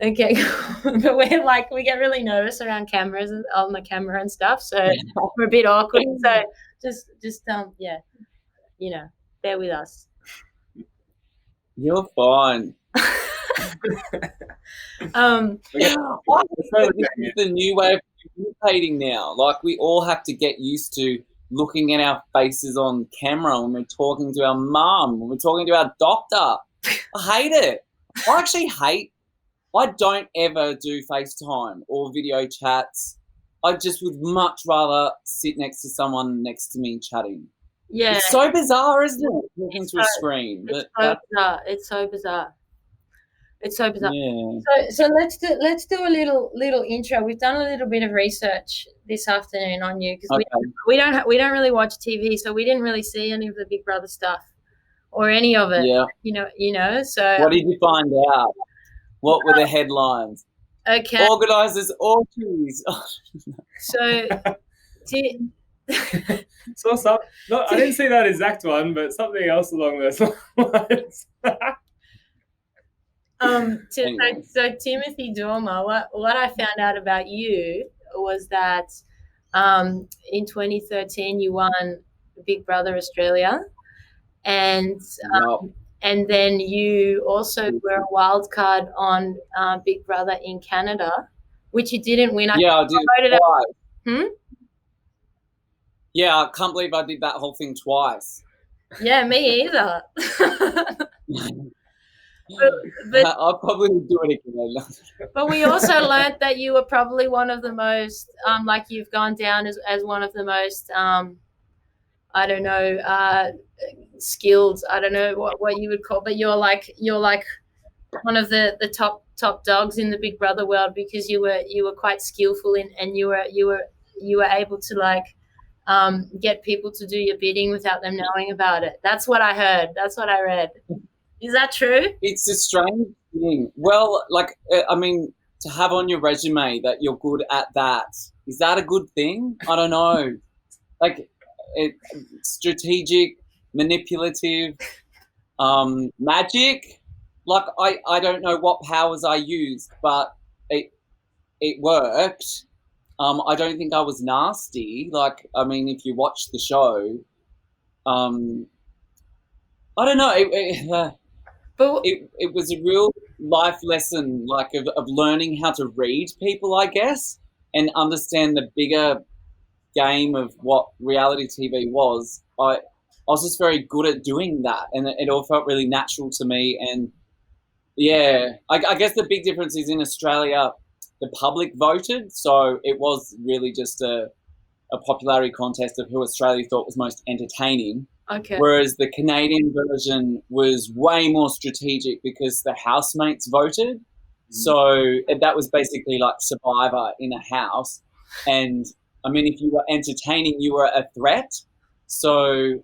Okay, but we're like we get really nervous around cameras and on the camera and stuff, so we're a bit awkward. So just yeah, you know, bear with us. You're fine. This is the new way of communicating now. Like, we all have to get used to looking at our faces on camera when we're talking to our mum, when we're talking to our doctor. I hate it. I don't ever do FaceTime or video chats. I just would much rather sit next to someone next to me chatting. Yeah, it's so bizarre, isn't it? Looking to a screen. It's so bizarre. It's so bizarre. It's so bizarre. Yeah. So let's do a little intro. We've done a little bit of research this afternoon on you because we don't really watch TV, so we didn't really see any of the Big Brother stuff or any of it. Yeah. You know. So what did you find out? What were the headlines? Okay. Organisers orgies. So. No, I didn't see that exact one, but something else along those lines. So Timothy Dormer, what I found out about you was that in 2013 you won Big Brother Australia, and then you also were a wild card on Big Brother in Canada, which you didn't win. I did twice. Yeah, I can't believe I did that whole thing twice. Yeah, me either. But I'll probably do it again. But we also learned that you were probably one of the most, like you've gone down as one of the most, I don't know, skilled. I don't know what you would call, but you're like one of the top dogs in the Big Brother world because you were quite skillful and you were able to like get people to do your bidding without them knowing about it. That's what I heard. That's what I read. Is that true? It's a strange thing. Well, like, I mean, to have on your resume that you're good at that, is that a good thing? I don't know. Like, strategic, manipulative, magic. Like, I don't know what powers I used, but it worked. I don't think I was nasty. Like, I mean, if you watch the show, I don't know. It was a real life lesson, like of learning how to read people, I guess, and understand the bigger game of what reality TV was. I was just very good at doing that, and it all felt really natural to me. And yeah, I guess the big difference is in Australia, the public voted, so it was really just a popularity contest of who Australia thought was most entertaining. Okay. Whereas the Canadian version was way more strategic because the housemates voted. Mm-hmm. So that was basically like Survivor in a house. And I mean, if you were entertaining, you were a threat. So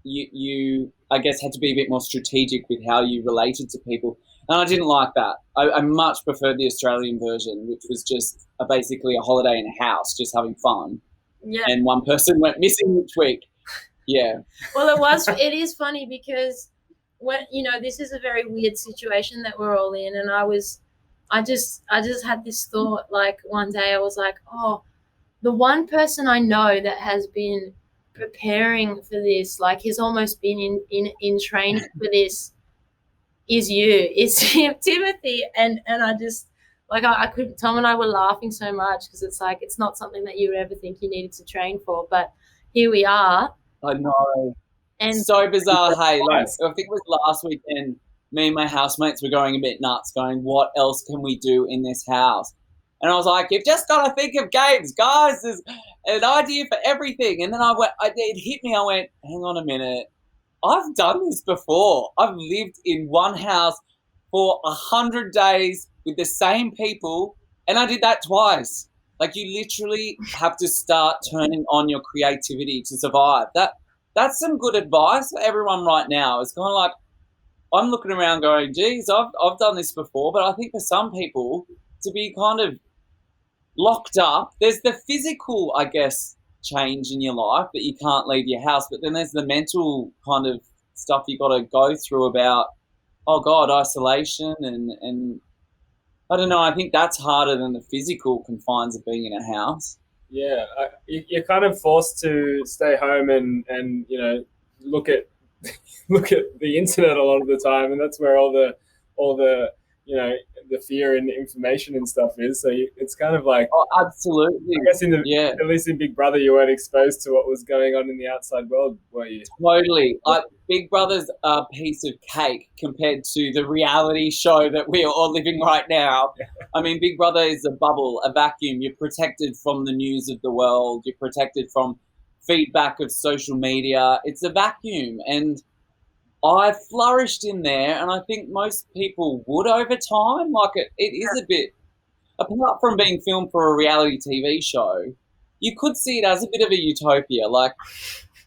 you I guess, had to be a bit more strategic with how you related to people. And I didn't like that. I much preferred the Australian version, which was just basically a holiday in a house, just having fun. Yeah. And one person went missing each week. Yeah. Well, it is funny because when, this is a very weird situation that we're all in. And I just had this thought, like one day I was like, oh, the one person I know that has been preparing for this, like he's almost been in training for this, is you. It's Timothy. And I just, like, I could, Tom and I were laughing so much because it's like, it's not something that you would ever think you needed to train for, but here we are. I know. And so bizarre. Hey, like, I think it was last weekend, me and my housemates were going a bit nuts, going, what else can we do in this house? And I was like, you've just got to think of games, guys. There's an idea for everything. And then it hit me. I went, hang on a minute. I've done this before. I've lived in one house for 100 days with the same people, and I did that twice. Like, you literally have to start turning on your creativity to survive. That's some good advice for everyone right now. It's kind of like, I'm looking around going, geez, I've done this before, but I think for some people to be kind of locked up, there's the physical, I guess, change in your life that you can't leave your house, but then there's the mental kind of stuff you got to go through about, oh God, isolation and I don't know. I think that's harder than the physical confines of being in a house. Yeah, you're kind of forced to stay home and look at look at the internet a lot of the time, and that's where all the you know the fear and information and stuff is. So it's kind of like, Oh, absolutely. I guess Yeah, at least in Big Brother you weren't exposed to what was going on in the outside world, were you? totally. Big Brother's a piece of cake compared to the reality show that we are all living right now. I mean, Big Brother is a bubble, a vacuum. You're protected from the news of the world. You're protected from feedback of social media. It's a vacuum, and I flourished in there, and I think most people would over time. Like it is a bit, apart from being filmed for a reality TV show, you could see it as a bit of a utopia. Like,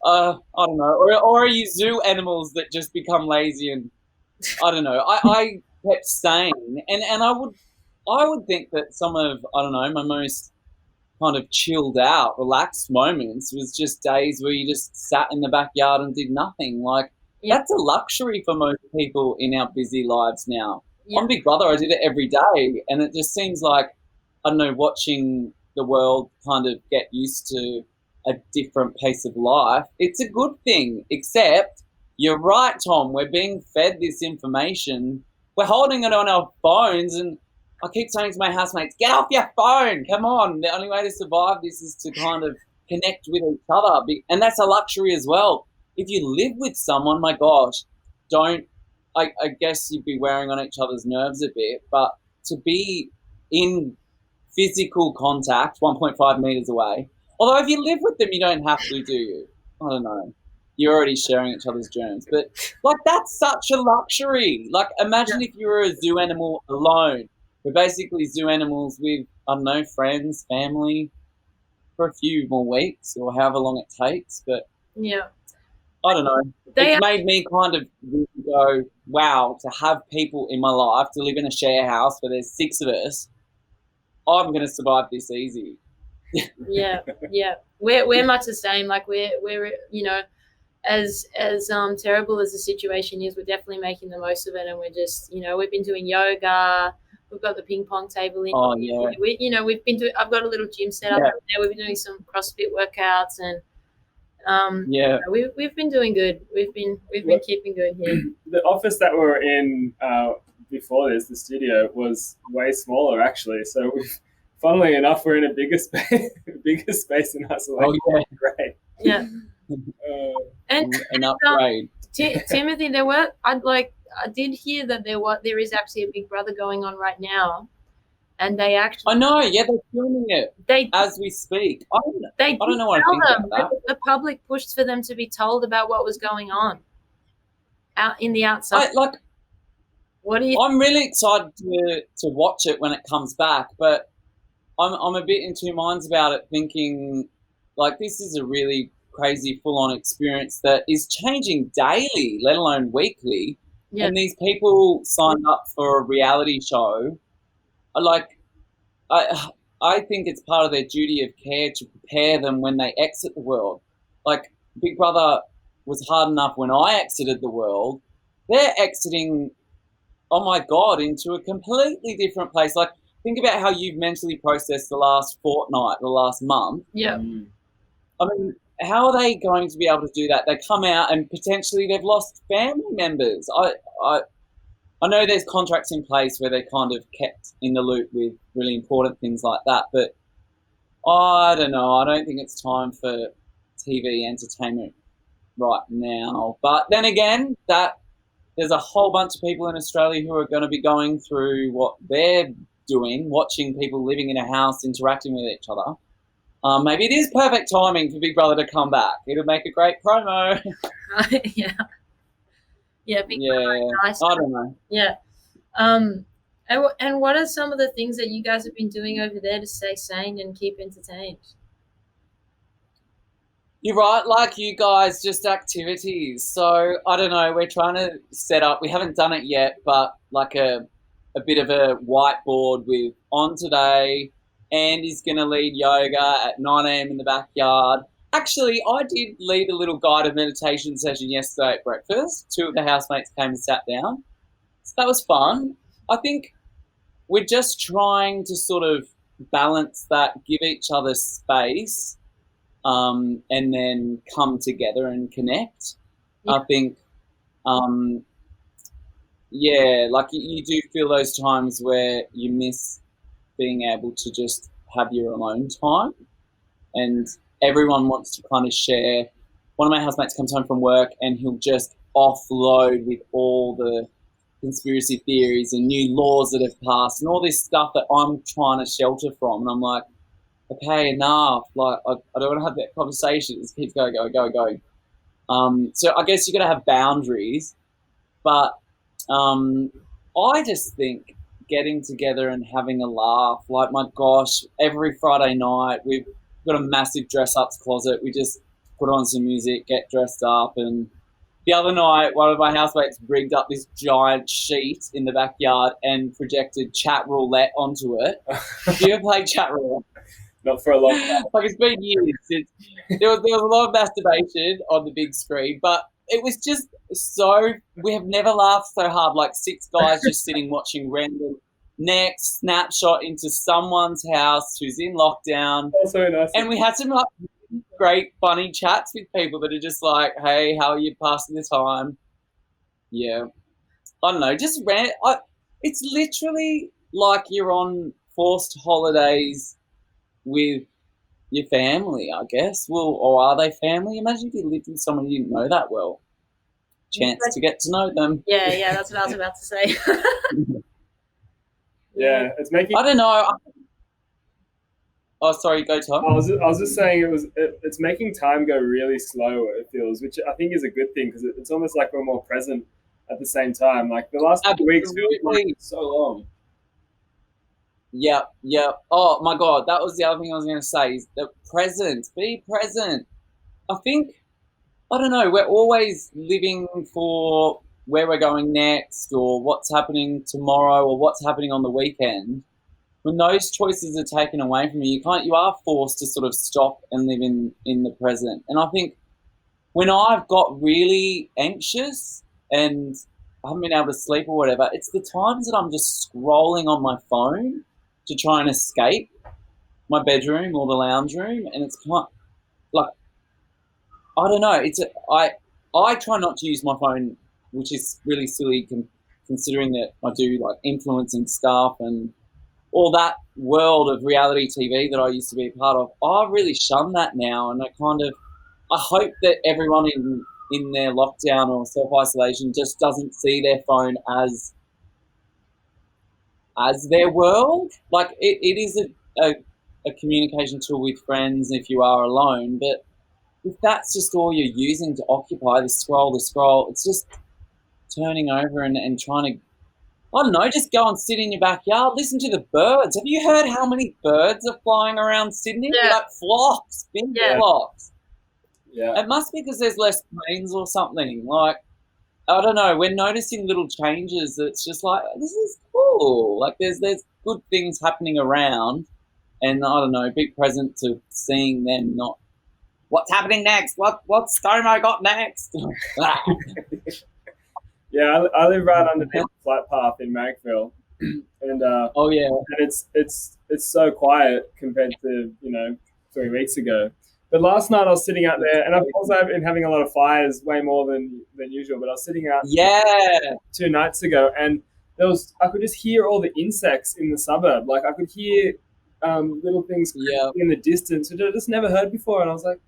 I don't know, or are you zoo animals that just become lazy and I don't know. I kept staying, and I would think that some of I don't know my most kind of chilled out, relaxed moments was just days where you just sat in the backyard and did nothing. Like that's a luxury for most people in our busy lives now. On Big Brother, I did it every day, and it just seems like I don't know, watching the world kind of get used to a different pace of life. It's a good thing, except you're right, Tom. We're being fed this information. We're holding it on our phones, and I keep saying to my housemates, get off your phone. Come on. The only way to survive this is to kind of connect with each other. And that's a luxury as well. If you live with someone, my gosh, don't, I guess you'd be wearing on each other's nerves a bit, but to be in physical contact 1.5 meters away, although if you live with them, you don't have to, do you? I don't know. You're already sharing each other's germs. But, like, that's such a luxury. Like, imagine if you were a zoo animal alone. We're basically zoo animals with, I don't know, friends, family for a few more weeks or however long it takes. But Yeah. I don't know. It's made me kind of go, wow, to have people in my life, to live in a share house where there's 6 of us, I'm going to survive this easy. Yeah. We're much the same. Like we're as terrible as the situation is, we're definitely making the most of it, and we're just we've been doing yoga. We've got the ping pong table in. Oh yeah. We've been doing. I've got a little gym set up there. We've been doing some CrossFit workouts, and we've been doing good. We've been keeping good here. The office that we were in before this, the studio, was way smaller actually. So funnily enough, we're in a bigger space, in isolation. Oh yeah, great. Yeah. And an upgrade. Timothy, I did hear that there is actually a Big Brother going on right now, and they actually. I know, yeah, they're filming it as we speak. I don't know what I think about that. The public pushed for them to be told about what was going on out in the outside. What do you? I'm really excited to watch it when it comes back, but I'm a bit in two minds about it, thinking like this is a really crazy full-on experience that is changing daily, let alone weekly. Yeah. And these people signed up for a reality show. I think it's part of their duty of care to prepare them when they exit the world. Like Big Brother was hard enough when I exited the world. They're exiting, oh my God, into a completely different place. Like think about how you've mentally processed the last fortnight, the last month. Yeah. I mean, how are they going to be able to do that? They come out and potentially they've lost family members. I know there's contracts in place where they're kind of kept in the loop with really important things like that, but I don't know. I don't think it's time for TV entertainment right now. But then again, there's a whole bunch of people in Australia who are going to be going through what they're doing, watching people living in a house, interacting with each other. Maybe it is perfect timing for Big Brother to come back. It'll make a great promo. Yeah. Yeah, Big yeah. Brother. Nice. I don't know. Yeah. And what are some of the things that you guys have been doing over there to stay sane and keep entertained? You're right, like you guys, just activities. So, I don't know, we're trying to set up, we haven't done it yet, but like a bit of a whiteboard with on today, Andy's going to lead yoga at 9 a.m. in the backyard. Actually, I did lead a little guided meditation session yesterday at breakfast. 2 of the housemates came and sat down. So that was fun. I think we're just trying to sort of balance that, give each other space, and then come together and connect. Yeah. I think, like you do feel those times where you miss being able to just have your alone time, and everyone wants to kind of share. One of my housemates comes home from work and he'll just offload with all the conspiracy theories and new laws that have passed and all this stuff that I'm trying to shelter from. And I'm like, okay, enough. Like, I don't want to have that conversation. It just keeps going. So I guess you got to have boundaries. But I just think getting together and having a laugh, like, my gosh, every Friday night we've got a massive dress-ups closet. We just put on some music, get dressed up. And the other night, one of my housemates rigged up this giant sheet in the backyard and projected chat roulette onto it. Do you ever play chat roulette? Not for a long time. Like, it's been years since there was a lot of masturbation on the big screen, but it was just so, we have never laughed so hard, like 6 guys just sitting watching random next snapshot into someone's house who's in lockdown. Also nice. And we had some like great funny chats with people that are just like, hey, how are you passing the time? Yeah. I don't know, just it's literally like you're on forced holidays with your family, I guess. Well, or are they family? Imagine if you lived with someone you didn't know that well. Chance to get to know them. Yeah, that's what I was about to say. Yeah, it's making. I don't know. Oh, sorry, go Tom. I was just saying it's making time go really slow. It feels, which I think is a good thing because it's almost like we're more present at the same time. Like the last couple weeks feel like so long. Yeah. Oh my God, that was the other thing I was going to say. Is that be present. I think, I don't know, we're always living for where we're going next or what's happening tomorrow or what's happening on the weekend. When those choices are taken away from you, you are forced to sort of stop and live in the present. And I think when I've got really anxious and I haven't been able to sleep or whatever, it's the times that I'm just scrolling on my phone to try and escape my bedroom or the lounge room. And it's kind of, like, I don't know. I try not to use my phone, which is really silly considering that I do like influencing stuff and all that world of reality TV that I used to be a part of. I really shun that now, and I hope that everyone in their lockdown or self-isolation just doesn't see their phone as their world. Like, it is a communication tool with friends if you are alone, but if that's just all you're using to occupy the scroll, it's just turning over and trying to, I don't know, just go and sit in your backyard, listen to the birds. Have you heard how many birds are flying around Sydney? Yeah. Like flocks, big flocks. Yeah. It must be because there's less planes or something. Like, I don't know, we're noticing little changes that's just like, this is cool. Like, there's good things happening around, and I don't know, be present to seeing them, not what's happening next? What's ScoMo got next? Yeah, I live right underneath the flight path in Marrickville, and oh yeah, and it's so quiet compared to 3 weeks ago. But last night I was sitting out there, and of course I've been having a lot of fires, way more than usual. But I was sitting out 2 nights ago, and I could just hear all the insects in the suburb. Like I could hear little things in the distance, which I just never heard before. And I was like,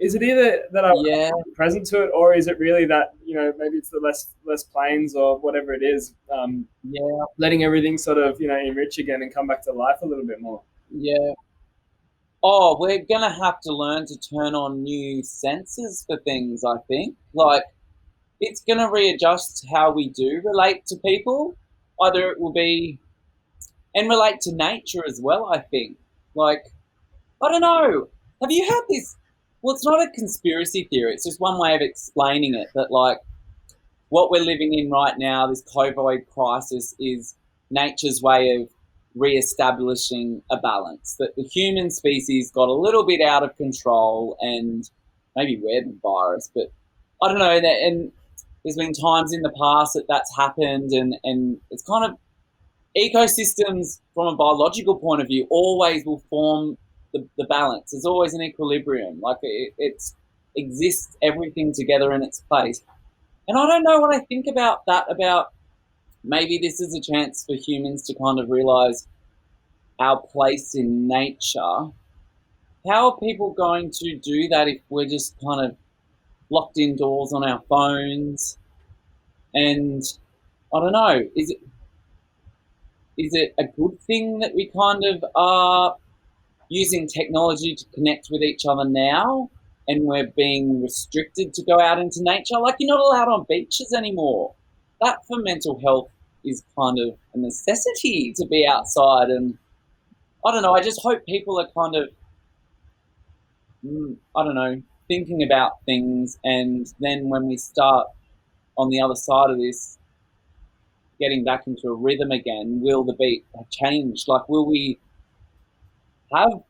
is it either that I'm present to it, or is it really that maybe it's the less planes or whatever it is? Letting everything sort of enrich again and come back to life a little bit more. Yeah. Oh, we're gonna have to learn to turn on new senses for things. I think, like, it's gonna readjust how we do relate to people. Either it will be, and relate to nature as well. I think, like, I don't know. Have you heard this? Well, it's not a conspiracy theory. It's just one way of explaining it. That, like, what we're living in right now, this COVID crisis, is nature's way of re-establishing a balance. That the human species got a little bit out of control, and maybe we're the virus, but I don't know. And there's been times in the past that's happened, and it's kind of, ecosystems from a biological point of view always will form the balance. There's always an equilibrium. Like it exists everything together in its place. And I don't know what I think about that, about maybe this is a chance for humans to kind of realize our place in nature. How are people going to do that if we're just kind of locked indoors on our phones? And I don't know, is it a good thing that we kind of are using technology to connect with each other now, and we're being restricted to go out into nature? Like, you're not allowed on beaches anymore. That for mental health is kind of a necessity, to be outside. And I don't know, I just hope people are kind of, I don't know, thinking about things, and then when we start on the other side of this, getting back into a rhythm again, will the beat change? Like, will we have,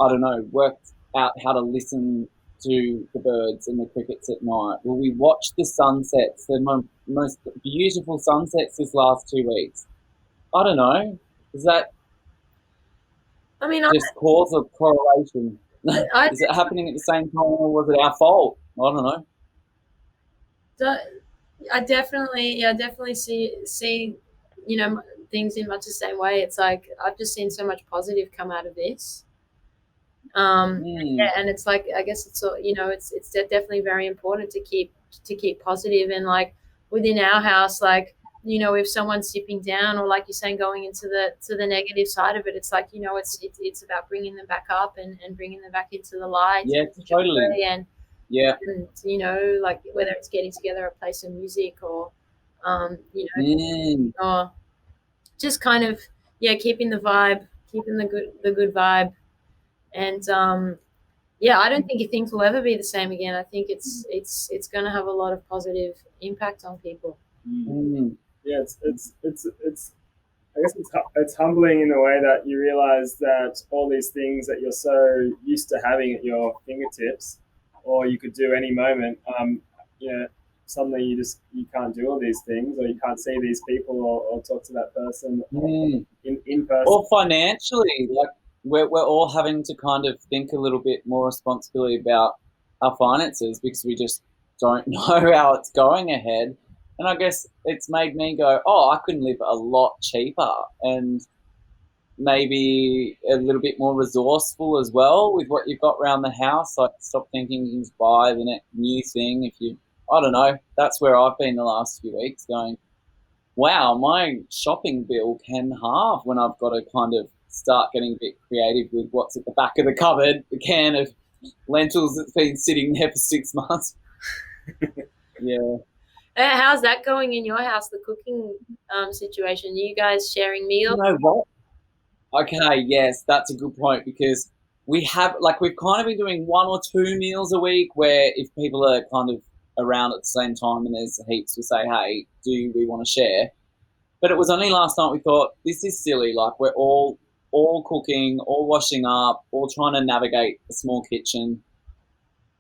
I don't know, worked out how to listen to the birds and the crickets at night? Will we watch the sunsets, the most beautiful sunsets this last 2 weeks? I don't know. Is that just cause of correlation? Is it happening at the same time, or was it our fault? I don't know. I definitely see, things in much the same way. It's like I've just seen so much positive come out of this. Yeah, and it's like, I guess it's it's definitely very important to keep positive. And like within our house, like, if someone's dipping down, or like you're saying, going into the negative side of it, it's like, it's about bringing them back up and bringing them back into the light. Yeah, totally. And like whether it's getting together a play some music, or or just kind of keeping the good vibe. And I don't think things will ever be the same again. I think it's going to have a lot of positive impact on people. Yeah, it's I guess it's humbling in the way that you realize that all these things that you're so used to having at your fingertips, or you could do any moment, suddenly you can't do all these things, or you can't see these people, or talk to that person in person. Or financially, like we're all having to kind of think a little bit more responsibility about our finances, because we just don't know how it's going ahead. And I guess it's made me go, I couldn't live a lot cheaper, and maybe a little bit more resourceful as well with what you've got around the house. Like, stop thinking you can buy the next new thing. I don't know, that's where I've been the last few weeks, going, wow, my shopping bill can halve when I've got to kind of start getting a bit creative with what's at the back of the cupboard, the can of lentils that's been sitting there for 6 months. Yeah. How's that going in your house, the cooking situation? Are you guys sharing meals? You know what? Okay, yes, that's a good point, because we've kind of been doing 1 or 2 meals a week, where if people are kind of around at the same time and there's heaps, we say, hey, do we want to share? But it was only last night we thought, this is silly. Like, we're all cooking, all washing up, all trying to navigate a small kitchen.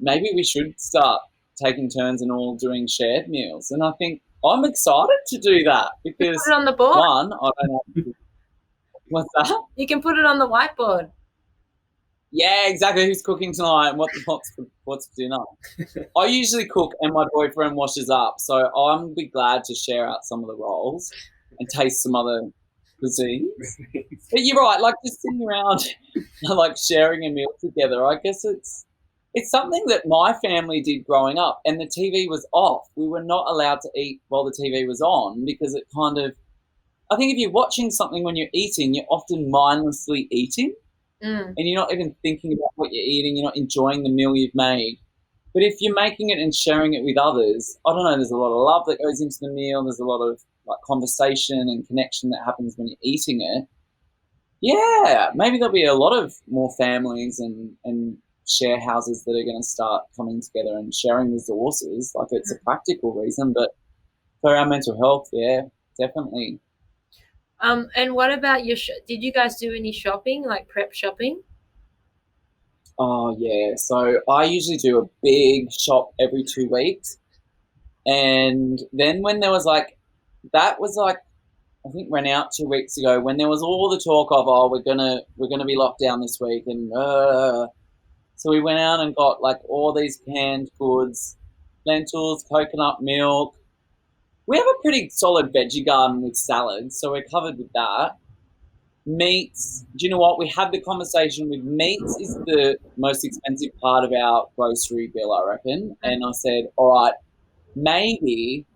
Maybe we should start taking turns and all doing shared meals. And I think I'm excited to do that, because put it on the board. One, I don't know. What's that? You can put it on the whiteboard. Yeah, exactly. Who's cooking tonight and what's for dinner? I usually cook and my boyfriend washes up, so I'm be glad to share out some of the roles and taste some other cuisines. But you're right, like just sitting around, like sharing a meal together. I guess it's something that my family did growing up, and the TV was off. We were not allowed to eat while the TV was on, because it kind of, I think if you're watching something when you're eating, you're often mindlessly eating. And you're not even thinking about what you're eating. You're not enjoying the meal you've made. But if you're making it and sharing it with others, I don't know, there's a lot of love that goes into the meal. There's a lot of like conversation and connection that happens when you're eating it. Yeah, maybe there'll be a lot of more families and share houses that are going to start coming together and sharing resources. Like, it's a practical reason, but for our mental health, yeah, definitely. And what about did you guys do any shopping, like prep shopping? Oh, yeah. So I usually do a big shop every 2 weeks. And then when there was that was I think went out 2 weeks ago when there was all the talk of, oh, we're gonna be locked down this week, and so we went out and got like all these canned goods, lentils, coconut milk. We have a pretty solid veggie garden with salads, so we're covered with that. Meats. Do you know what? We had the conversation with meats is the most expensive part of our grocery bill, I reckon. And I said, all right, maybe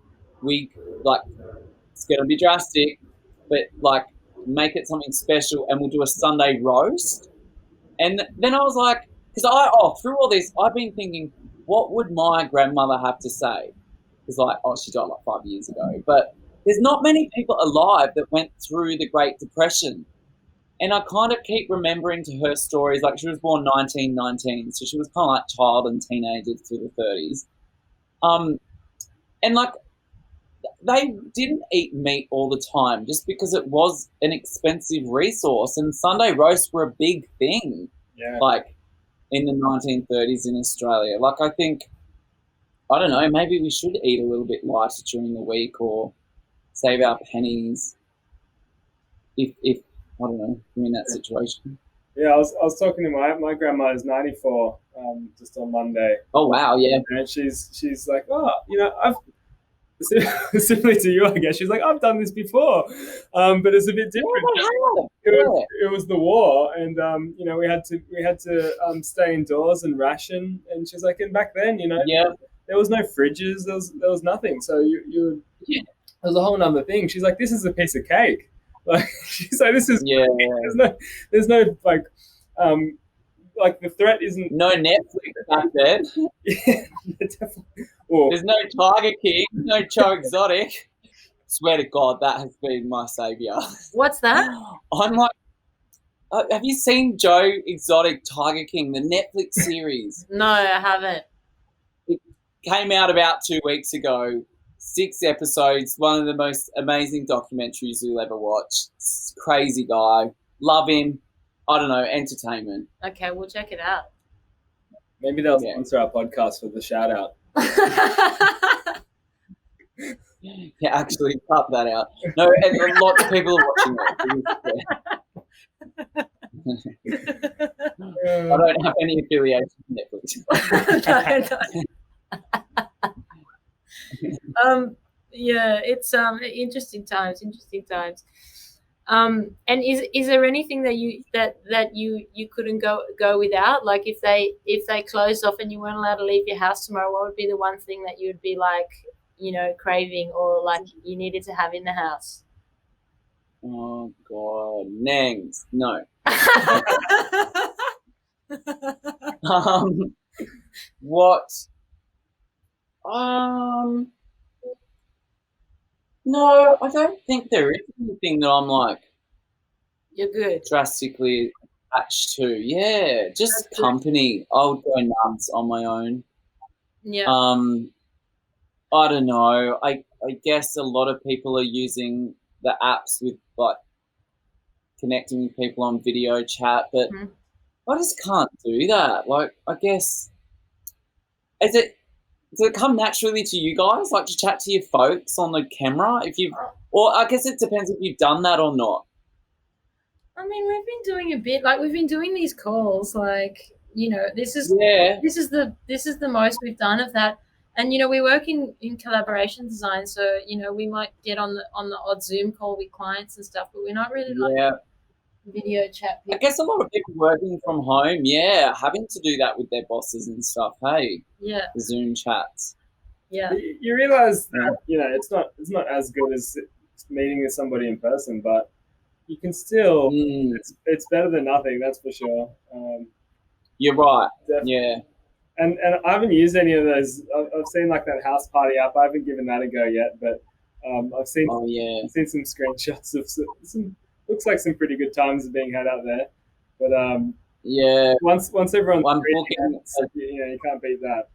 we like it's going to be drastic, but like make it something special, and we'll do a Sunday roast. And then I was like, because through all this, I've been thinking, what would my grandmother have to say? Because like, she died like 5 years ago, but there's not many people alive that went through the Great Depression. And I kind of keep remembering to her stories, like she was born 1919, so she was kind of like child and teenager through the 30s. And like they didn't eat meat all the time just because it was an expensive resource, and Sunday roasts were a big thing. Yeah. Like in the 1930s in Australia. Like I think, I don't know, maybe we should eat a little bit lighter during the week or save our pennies if I don't know, you're in that situation. Yeah, I was talking to my grandma is 94, just on Monday. Oh wow, yeah. And she's like, oh, you know, I've similar to you, I guess. She's like, I've done this before, but it's a bit different. It was the war, and you know, we had to stay indoors and ration. And she's like, and back then, you know, there was no fridges, there was nothing. So you there was a whole nother thing. She's like, this is a piece of cake. Like she's like, this is there's no like the threat isn't no Netflix back then. Yeah, definitely. There's no Tiger King, no Joe Exotic. Swear to God, that has been my saviour. What's that? I'm like, have you seen Joe Exotic Tiger King, the Netflix series? No, I haven't. It came out about 2 weeks ago. 6 episodes, one of the most amazing documentaries you'll ever watch. Crazy guy. Love him. I don't know, entertainment. Okay, we'll check it out. Maybe they'll sponsor our podcast for the shout out. Yeah, actually, cut that out. No, and lots of people are watching it. I don't have any affiliation with Netflix. Yeah, it's interesting times. And is there anything that you couldn't go without? Like if they closed off and you weren't allowed to leave your house tomorrow, what would be the one thing that you'd be like, you know, craving or like you needed to have in the house? Oh God, nangs. No. What? No, I don't think there is anything that I'm like. You're good. Drastically attached to. Yeah, just that's company. Good. I would go nuts on my own. Yeah. I don't know. I guess a lot of people are using the apps with like connecting with people on video chat, but I just can't do that. Like, I guess does it come naturally to you guys, like to chat to your folks on the camera? Or I guess it depends if you've done that or not. I mean, we've been doing a bit, like we've been doing these calls, like, you know, this is the most we've done of that. And, you know, we work in collaboration design, so, you know, we might get on the odd Zoom call with clients and stuff, but we're not really like video chat people. I guess a lot of people working from home, having to do that with their bosses and stuff. Hey, the Zoom chats. Yeah, you realize that you know it's not as good as meeting with somebody in person, but you can still it's better than nothing. That's for sure. You're right. Definitely. Yeah. And I haven't used any of those. I've seen like that house party app. I haven't given that a go yet, but I've seen some screenshots of some. Looks like some pretty good times being had out there, but once everyone's booking, you know, you can't beat that.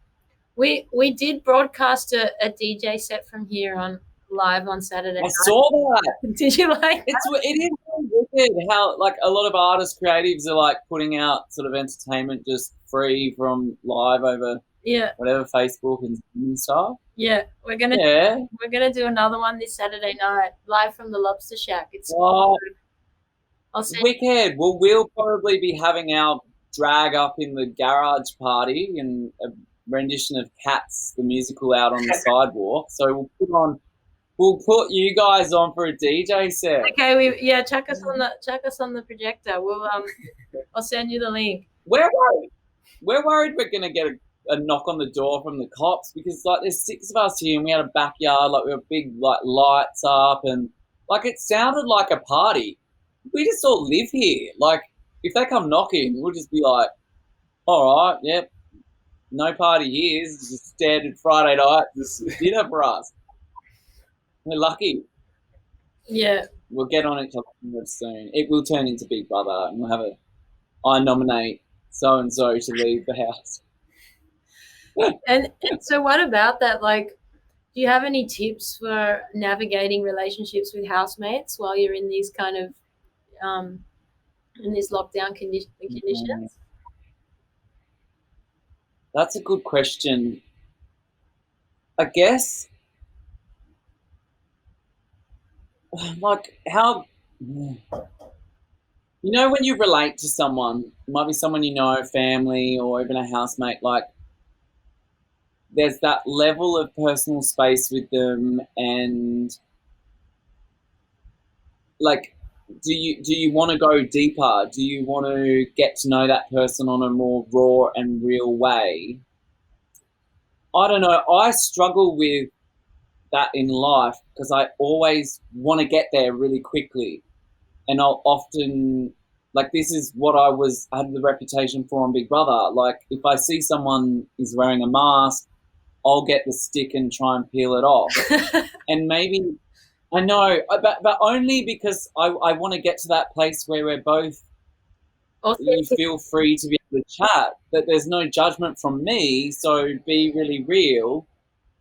We did broadcast a DJ set from here on live on Saturday. I saw that. Did you like? It is wicked how like a lot of artists, creatives are like putting out sort of entertainment just free from live over Yeah. whatever, Facebook and stuff. Yeah. We're gonna do another one this Saturday night, live from the Lobster Shack. It's I'll send wicked. Well, we'll probably be having our drag up in the garage party and a rendition of Cats the musical out on the sidewalk. So we'll put you guys on for a DJ set. Okay, chuck us on the projector. We'll I'll send you the link. We're worried we're gonna get a knock on the door from the cops because like there's 6 of us here and we had a backyard, like we have big like lights up and like it sounded like a party. We just all live here. Like if they come knocking, we'll just be like, all right, yep, no party here. It's just standard Friday night dinner for us. We're lucky. Yeah. We'll get on each other soon. It will turn into Big Brother and we'll have I nominate so and so to leave the house. And so what about that? Like, do you have any tips for navigating relationships with housemates while you're in these kind of in these lockdown conditions? That's a good question. I guess, like, how, when you relate to someone, it might be someone you know, family, or even a housemate, like, there's that level of personal space with them, and, like, do you want to go deeper? Do you want to get to know that person on a more raw and real way? I don't know. I struggle with that in life because I always want to get there really quickly, and I'll often like this is what I had the reputation for on Big Brother. Like if I see someone is wearing a mask, I'll get the stick and try and peel it off. And maybe I know, but only because I want to get to that place where we're both. You feel free to be able to chat. That there's no judgment from me. So be really real.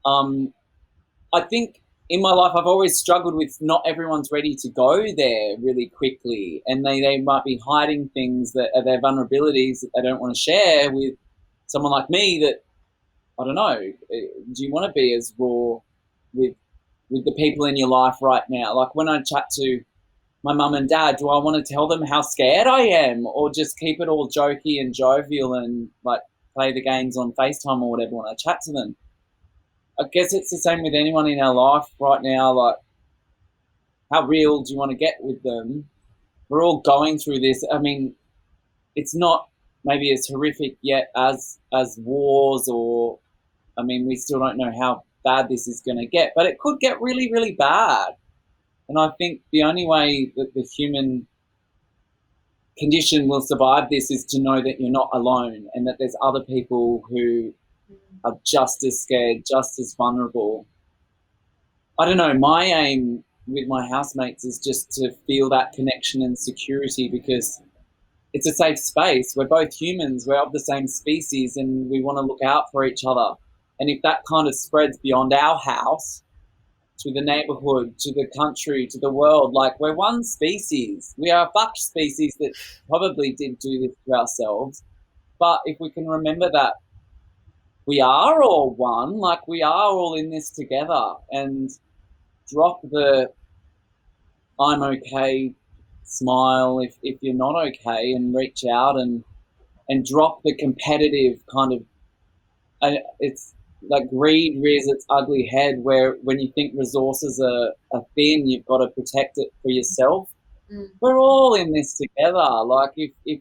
I think in my life I've always struggled with not everyone's ready to go there really quickly, and they might be hiding things that are their vulnerabilities that they don't want to share with someone like me. That I don't know. Do you want to be as raw with the people in your life right now? Like when I chat to my mum and dad, do I want to tell them how scared I am, or just keep it all jokey and jovial and like play the games on FaceTime or whatever when I chat to them? I guess it's the same with anyone in our life right now. Like, how real do you want to get with them? We're all going through this. I mean, it's not maybe as horrific yet as wars, or I mean, we still don't know how bad this is going to get, but it could get really, really bad. And I think the only way that the human condition will survive this is to know that you're not alone and that there's other people who are just as scared, just as vulnerable. I don't know, my aim with my housemates is just to feel that connection and security because it's a safe space. We're both humans, we're of the same species, and we want to look out for each other. And if that kind of spreads beyond our house, to the neighborhood, to the country, to the world, like we're one species. We are a fucked species that probably did do this to ourselves. But if we can remember that we are all one, like we are all in this together, and drop the I'm okay smile if you're not okay, and reach out and drop the competitive kind of, it's like greed rears its ugly head where when you think resources are thin, you've got to protect it for yourself. We're all in this together. Like if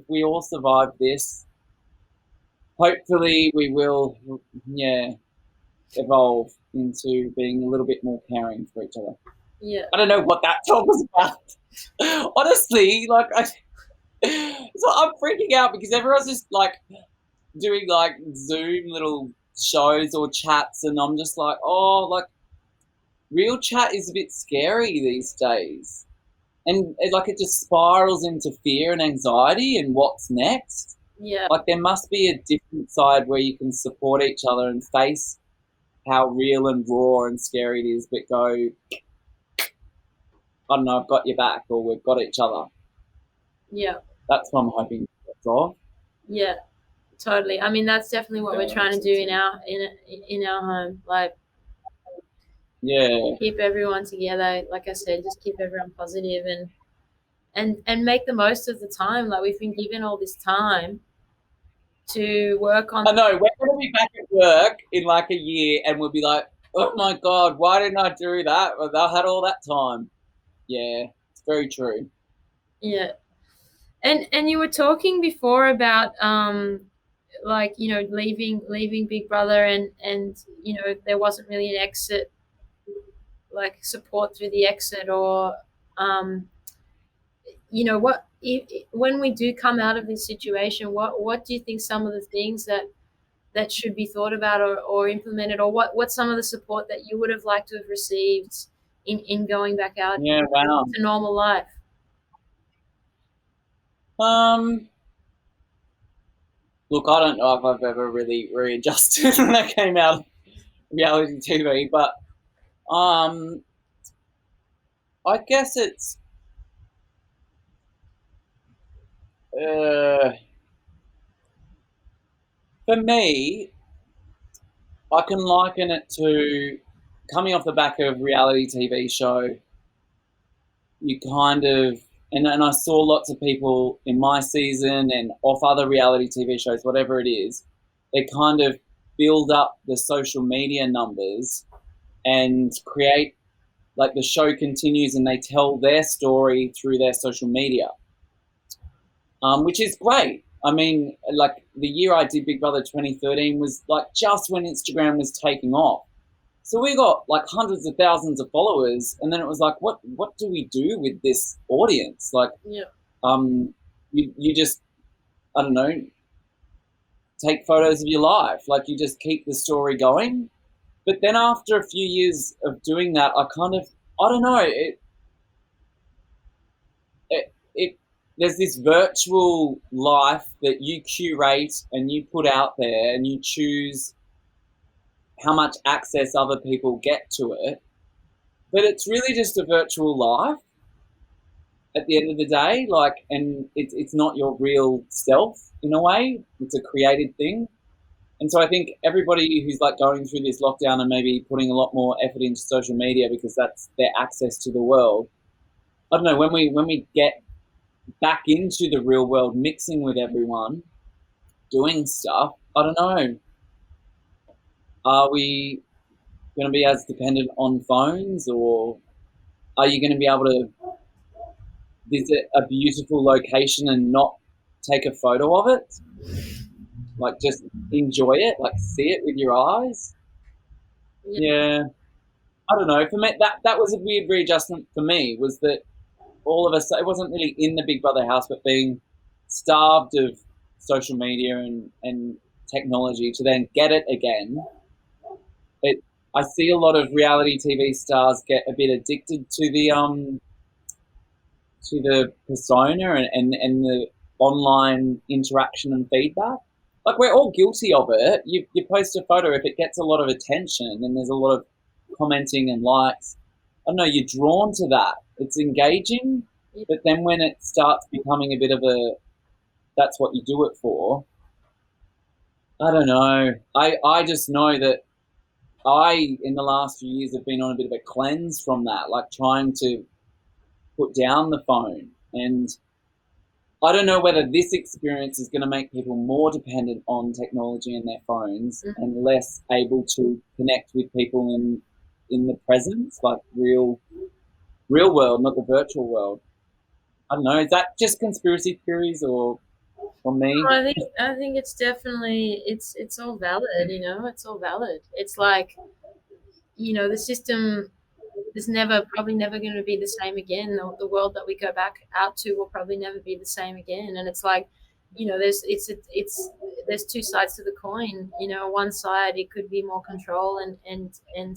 we all survive this, hopefully we will, evolve into being a little bit more caring for each other. Yeah. I don't know what that talk was about. Honestly, like so I'm freaking out because everyone's just like doing like Zoom little shows or chats, and I'm just like, oh, like real chat is a bit scary these days, and it just spirals into fear and anxiety and what's next. Yeah. Like there must be a different side where you can support each other and face how real and raw and scary it is, but go, I don't know, I've got your back, or we've got each other. Yeah. That's what I'm hoping to solve. Yeah, Totally. I mean, that's definitely what we're trying to do in our home. Like, Yeah. keep everyone together. Like I said, just keep everyone positive and make the most of the time. Like, we've been given all this time to work on. I know, we're going to be back at work in like a year and we'll be like, oh my God, why didn't I do that? I had all that time. Yeah, it's very true. Yeah. And you were talking before about like, you know, leaving Big Brother, and you know, there wasn't really an exit, like support through the exit, or um you know, what when we do come out of this situation, what do you think some of the things that should be thought about, or implemented, or what's some of the support that you would have liked to have received in going back out Yeah, wow. to normal life? Look, I don't know if I've ever really readjusted when I came out of reality TV, but I guess it's for me, I can liken it to coming off the back of reality TV show. You kind of, and I saw lots of people in my season and off other reality TV shows, whatever it is, they kind of build up the social media numbers and create, like, the show continues and they tell their story through their social media, which is great. I mean, like, the year I did Big Brother 2013 was like just when Instagram was taking off. So we got like hundreds of thousands of followers, and then it was like, what do we do with this audience? Like, Yeah. You just, I don't know, take photos of your life. Like, you just keep the story going. But then after a few years of doing that, I kind of, I don't know, it there's this virtual life that you curate and you put out there, and you choose how much access other people get to it. But it's really just a virtual life at the end of the day. Like, and it's not your real self in a way. It's a created thing. And so I think everybody who's like going through this lockdown and maybe putting a lot more effort into social media because that's their access to the world. I don't know, when we get back into the real world, mixing with everyone, doing stuff, I don't know. Are we going to be as dependent on phones, or are you going to be able to visit a beautiful location and not take a photo of it? Like, just enjoy it, like see it with your eyes? Yeah. I don't know. For me, that was a weird readjustment for me, was that all of us, it wasn't really in the Big Brother house, but being starved of social media and technology to then get it again. I see a lot of reality TV stars get a bit addicted to the persona and the online interaction and feedback. Like, we're all guilty of it. You post a photo, if it gets a lot of attention and there's a lot of commenting and likes, I don't know, you're drawn to that. It's engaging, but then when it starts becoming a bit of a, that's what you do it for, I don't know. I just know that in the last few years, have been on a bit of a cleanse from that, like trying to put down the phone. And I don't know whether this experience is going to make people more dependent on technology and their phones and less able to connect with people in the present, like real world, not the virtual world. I don't know. Is that just conspiracy theories or me? I think it's definitely, it's all valid. You know, it's all valid. It's like, you know, the system is probably never going to be the same again. The world that we go back out to will probably never be the same again. And it's like, you know, there's two sides to the coin. You know, one side it could be more control and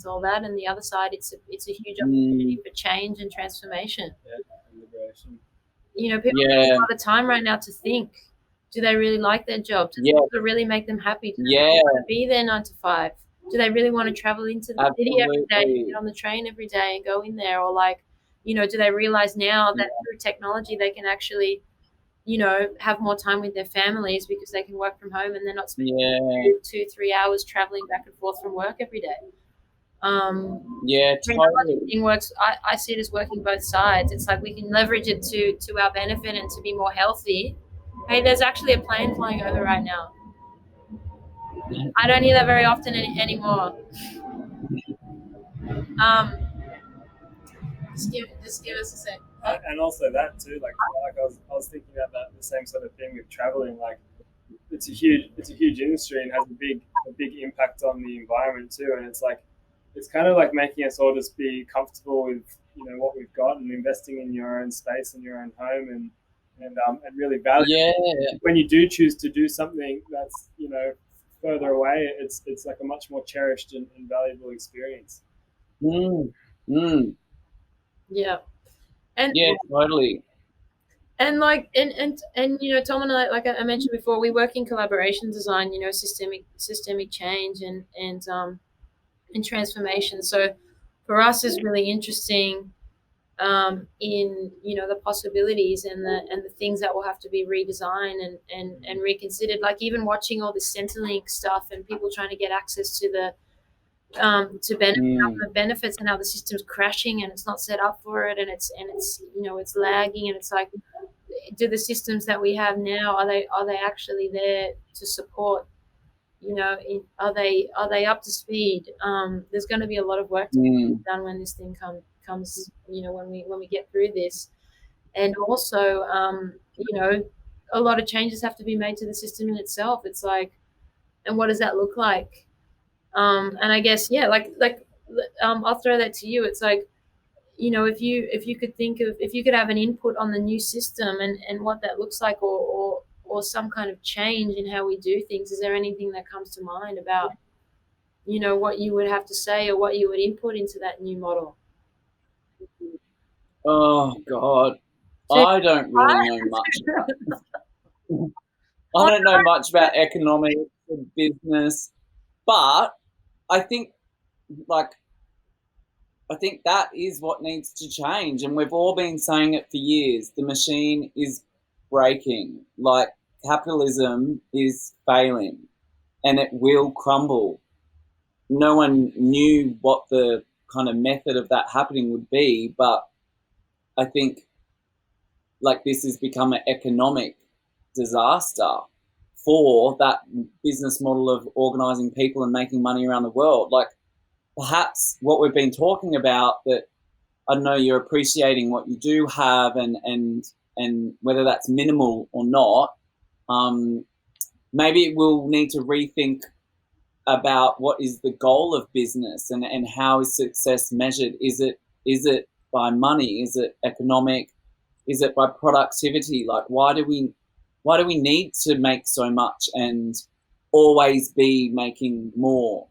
all that, and the other side it's a huge opportunity for change and transformation. Yeah, liberation. You know, people have a lot of time right now to think. Do they really like their job? Does it really make them happy? Do they want to be there 9 to 5? Do they really want to travel into the city every day, get on the train every day and go in there? Or, like, you know, do they realize now that through technology they can actually, have more time with their families because they can work from home and they're not spending Yeah. 2-3 hours traveling back and forth from work every day. Yeah, totally. Thing works. I see it as working both sides. It's like we can leverage it to our benefit and to be more healthy. Hey, there's actually a plane flying over right now. I don't hear that very often anymore. Just give us a sec. And also that too, like I was thinking about that, the same sort of thing with traveling. Like it's a huge industry and has a big impact on the environment too. And it's kind of like making us all just be comfortable with what we've got and investing in your own space and your own home and really value. Yeah. When you do choose to do something that's further away, it's like a much more cherished and valuable experience. Yeah. And yeah, totally. And like and Tom and I, like I mentioned before, we work in collaboration design, systemic change and transformation. So for us is really interesting in the possibilities and the things that will have to be redesigned and reconsidered. Like even watching all this Centrelink stuff and people trying to get access to the benefits and how the system's crashing and it's not set up for it and it's it's lagging and it's like, do the systems that we have now, are they actually there to support, are they up to speed? There's going to be a lot of work to be done when this thing comes when we get through this. And also a lot of changes have to be made to the system in itself. It's like, and what does that look like? And I guess, I'll throw that to you. It's like, if you could have an input on the new system and what that looks like, or some kind of change in how we do things, is there anything that comes to mind about, what you would have to say or what you would input into that new model? Oh God, I don't really know much. I don't know much about economics and business, but I think that is what needs to change, and we've all been saying it for years. The machine is breaking. Like capitalism is failing, and it will crumble. No one knew what the kind of method of that happening would be, but I think this has become an economic disaster for that business model of organizing people and making money around the world. Like perhaps what we've been talking about, that I don't know, you're appreciating what you do have and whether that's minimal or not, maybe we'll need to rethink about what is the goal of business and how is success measured. Is it by money? Is it economic? Is it by productivity? Like why do we need to make so much and always be making more?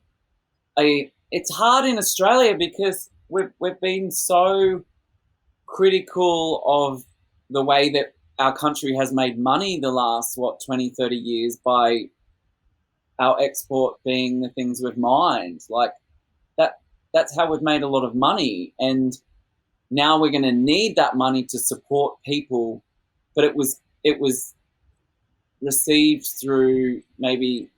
It's hard in Australia because we've been so critical of the way that our country has made money the last 20, 30 years by our export being the things we've mined. Like that's how we've made a lot of money, and now we're going to need that money to support people, but it was received through maybe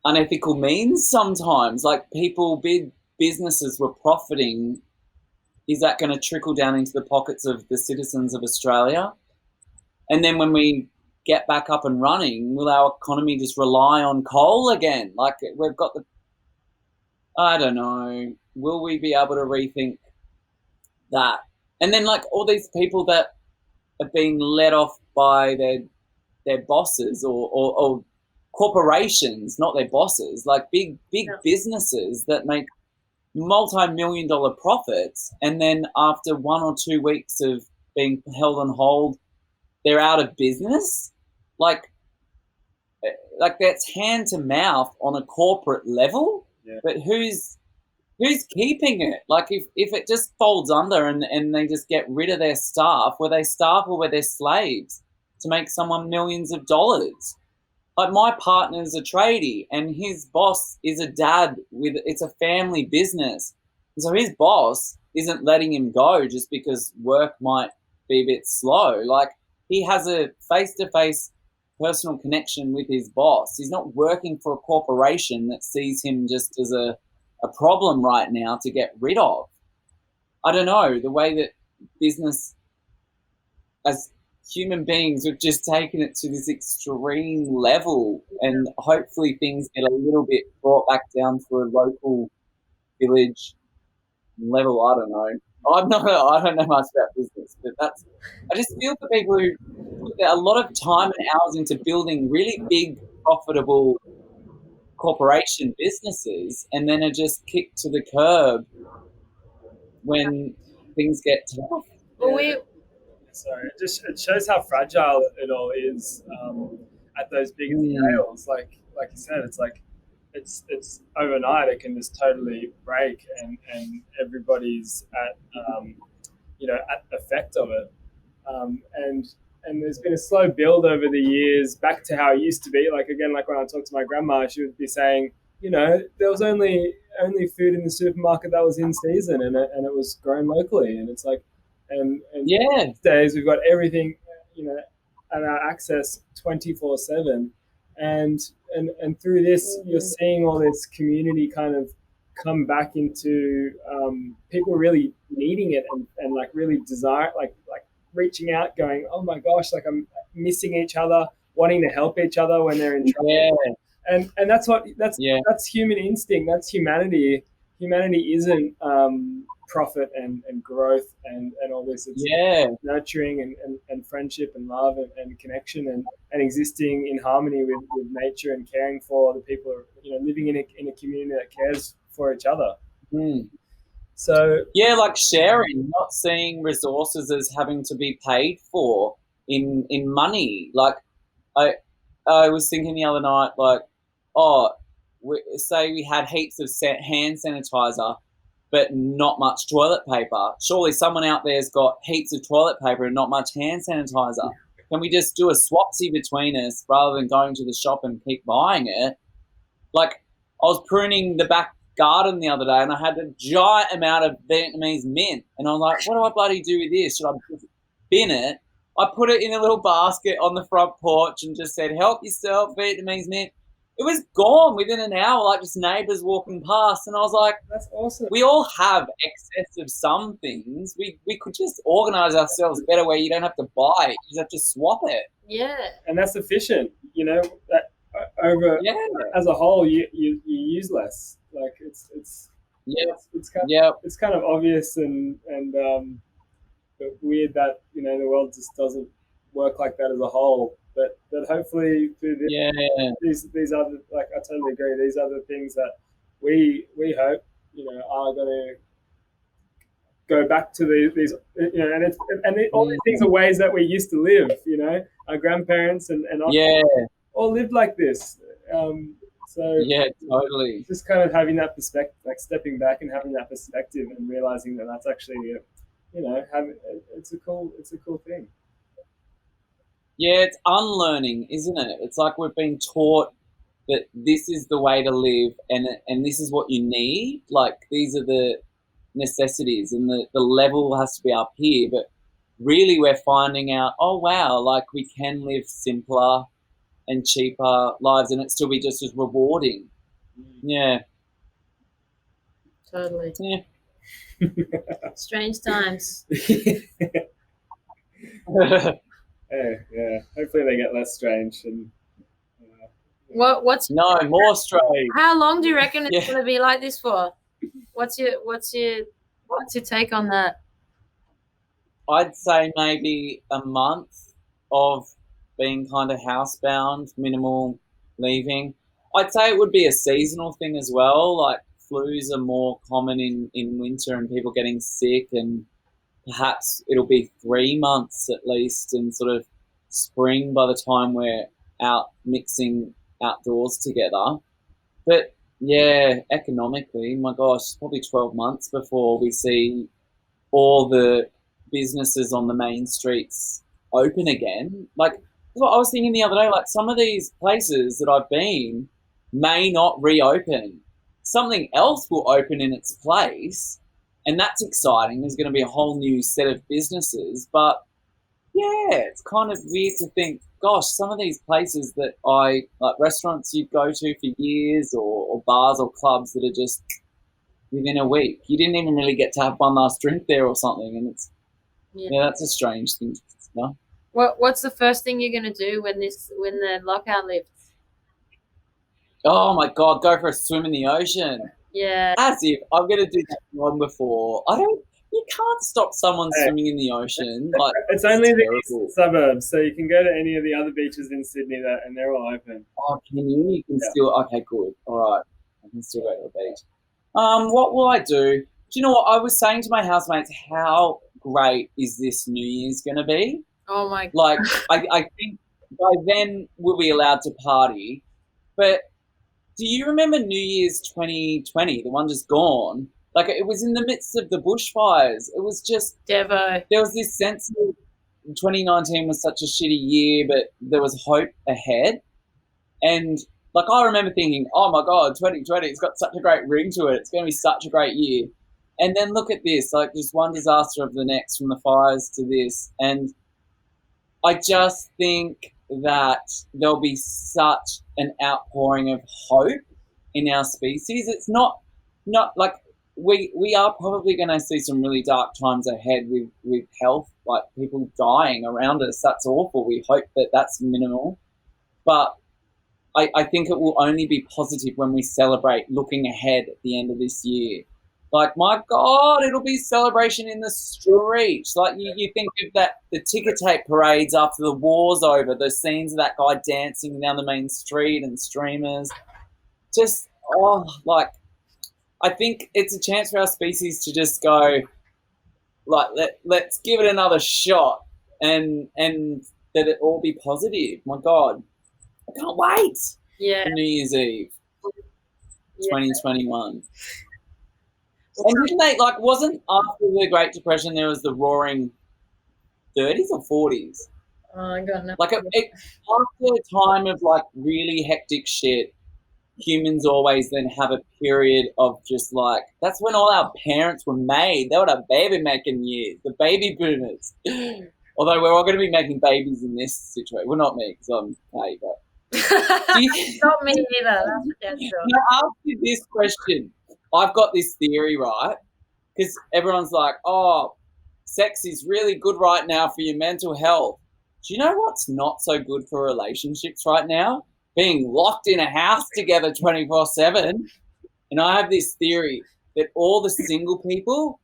unethical means sometimes. Like big businesses were profiting. Is that going to trickle down into the pockets of the citizens of Australia? And then when we get back up and running, will our economy just rely on coal again? Like we've got I don't know, will we be able to rethink that? And then all these people that are being let off by their bosses or corporations, not their bosses, like big businesses that make multi-million-dollar profits, and then after 1 or 2 weeks of being held on hold, they're out of business. Like that's hand to mouth on a corporate level. Yeah. But who's keeping it? Like if it just folds under and they just get rid of their staff, were they staff or were they slaves to make someone millions of dollars? Like my partner's a tradie and his boss is a dad it's a family business. And so his boss isn't letting him go just because work might be a bit slow. Like he has a face-to-face personal connection with his boss. He's not working for a corporation that sees him just as a problem right now to get rid of. I don't know, the way that business, as human beings, we've just taken it to this extreme level, and hopefully things get a little bit brought back down to a local village level. I don't know. I don't know much about business, but I just feel for people who put a lot of time and hours into building really big, profitable corporation businesses, and then are just kicked to the curb when things get tough. Well, Sorry, it shows how fragile it all is at those bigger scales. Like you said, it's like it's overnight. It can just totally break, and everybody's at at effect of it. And there's been a slow build over the years back to how it used to be. Like again, like when I talked to my grandma, she would be saying, there was only food in the supermarket that was in season, and it was grown locally. And it's like, and these days we've got everything, at our access 24/7, and through this you're seeing all this community kind of come back into people really needing it and like really desire like reaching out, going, oh my gosh, like I'm missing each other, wanting to help each other when they're in trouble. And that's human instinct. That's humanity. Humanity isn't profit and growth and all this. It's nurturing and friendship and love and connection and existing in harmony with nature and caring for the people, living in a community that cares for each other. So like sharing, not seeing resources as having to be paid for in money. Like I was thinking the other night, like, say we had heaps of hand sanitizer, but not much toilet paper. Surely someone out there's got heaps of toilet paper and not much hand sanitizer. Can we just do a swapsy between us rather than going to the shop and keep buying it? Like, I was pruning the back garden the other day and I had a giant amount of Vietnamese mint, and I was like, what do I bloody do with this? Should I bin it? I put it in a little basket on the front porch and just said, help yourself, Vietnamese mint. It was gone within an hour, like just neighbours walking past. And I was like, that's awesome. We all have excess of some things. We could just organise ourselves better where you don't have to buy it. You just have to swap it. Yeah. And that's efficient, that over as a whole, you use less. Like it's kind of obvious and but weird that the world just doesn't work like that as a whole. But hopefully through these other, like I totally agree, these are the things that we hope are going to go back to these all these things are ways that we used to live. Our grandparents and all lived like this. So totally. Just kind of having that perspective, like stepping back and having that perspective, and realizing that that's actually, it's a cool thing. Yeah, it's unlearning, isn't it? It's like we've been taught that this is the way to live, and this is what you need. Like these are the necessities, and the level has to be up here. But really, we're finding out, oh wow, like we can live simpler and cheaper lives and it still be just as rewarding. Yeah. Totally. Yeah. Strange times. Yeah. Hopefully they get less strange and what's more strange. How long do you reckon it's gonna be like this for? What's your take on that? I'd say maybe a month of being kind of housebound, minimal leaving. I'd say it would be a seasonal thing as well. Like flus are more common in winter and people getting sick, and perhaps it'll be 3 months at least in sort of spring by the time we're out mixing outdoors together. But yeah, economically, my gosh, probably 12 months before we see all the businesses on the main streets open again. Like, what I was thinking the other day, like some of these places that I've been may not reopen. Something else will open in its place, and that's exciting. There's going to be a whole new set of businesses, but it's kind of weird to think, gosh, some of these places that like restaurants you'd go to for years, or bars or clubs that are just within a week. You didn't even really get to have one last drink there or something, and it's that's a strange thing to consider. What's the first thing you're gonna do when the lockout lifts? Oh my God, go for a swim in the ocean. Yeah. As if I'm gonna do that long before. You can't stop someone swimming in the ocean. Like, it's only the eastern suburbs, so you can go to any of the other beaches in Sydney and they're all open. Oh, can you? You can still. Okay, good. All right, I can still go to the beach. What will I do? Do you know what I was saying to my housemates? How great is this New Year's going to be? Oh my! Like, I think by then we'll be allowed to party. But do you remember New Year's 2020, the one just gone? Like, it was in the midst of the bushfires. It was just Devo. There was this sense of 2019 was such a shitty year, but there was hope ahead. And like, I remember thinking, oh my God, 2020, it's got such a great ring to it. It's going to be such a great year. And then look at this, like just one disaster of the next, from the fires to this. And I just think that there'll be such an outpouring of hope in our species. It's not like we are probably going to see some really dark times ahead with health, like people dying around us. That's awful. We hope that that's minimal. But I think it will only be positive when we celebrate looking ahead at the end of this year. Like, my God, it'll be celebration in the streets. Like, you think of that, the ticker tape parades after the war's over, the scenes of that guy dancing down the main street and streamers. Just, like, I think it's a chance for our species to just go, like, let's give it another shot, and that it all be positive. My God, I can't wait. Yeah. For New Year's Eve, 2021. And didn't they, like, wasn't after the Great Depression there was the roaring 30s or 40s? Oh, I got no. Like, after a time of, like, really hectic shit, humans always then have a period of just, like, that's when all our parents were made. They were the baby-making years, the baby boomers. Although we're all going to be making babies in this situation. Well, not me, because I'm gay, but... Not me either. That's for sure. I'll ask you this question. I've got this theory, right? Because everyone's like, oh, sex is really good right now for your mental health. Do you know what's not so good for relationships right now? Being locked in a house together 24/7. And I have this theory that all the single people,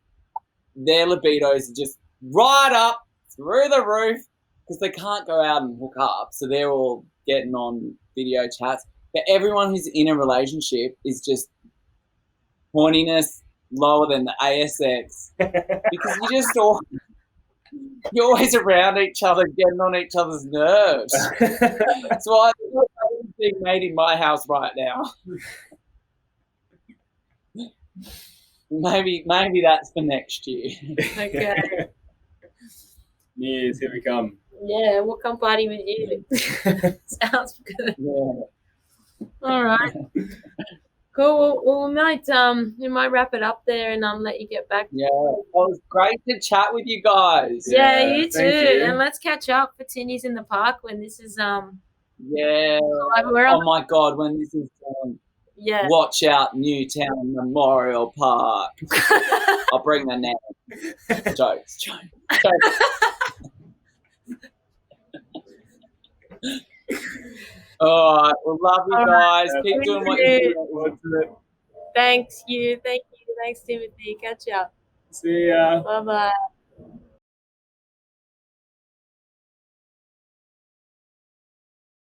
their libidos are just right up through the roof because they can't go out and hook up. So they're all getting on video chats. But everyone who's in a relationship is just horniness lower than the ASX because you're always around each other, getting on each other's nerves. So I think it's being made in my house right now. Maybe that's for next year. Okay. New Year's, here we come. Yeah, we'll come party with you. Sounds good. Yeah. All right. Cool. Well, we might wrap it up there and let you get back. Yeah, it was great to chat with you guys. Yeah, you too. You. And let's catch up for Tinnies in the Park when this is Yeah. Oh my God, when this is yeah. Watch out, Newtown Memorial Park. I'll bring the name. Jokes. All right. Well, love you guys. Keep doing what you do. Thanks, you. Thank you. Thanks, Timothy. Catch up. See ya. Bye-bye.